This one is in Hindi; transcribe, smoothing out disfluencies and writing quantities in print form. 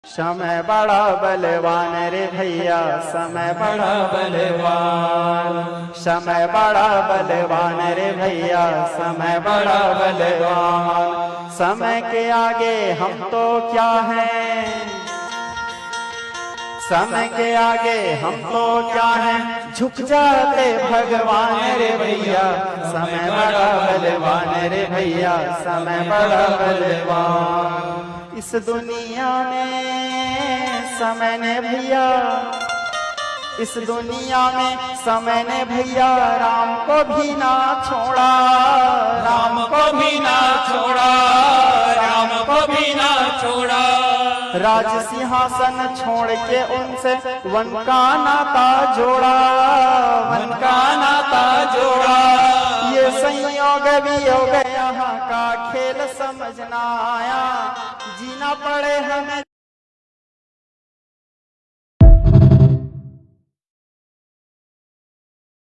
समय बड़ा बलवान रे भैया, समय बड़ा बलवान, समय बड़ा बलवान रे भैया, समय बड़ा बलवान। समय के आगे हम तो क्या हैं, समय के आगे हम तो क्या हैं, झुक जाते भगवान रे भैया, समय बड़ा बलवान रे भैया, समय बड़ा बलवान। इस दुनिया में समय ने भैया, इस दुनिया में समय ने भैया राम को भी ना छोड़ा, राम को भी ना छोड़ा, राम को भी ना छोड़ा। राज सिंहासन छोड़ के उनसे वन का नाता जोड़ा, वन का नाता जोड़ा। ये संयोग वियोग यहाँ का खेल समझना आया, जीना पड़े हमें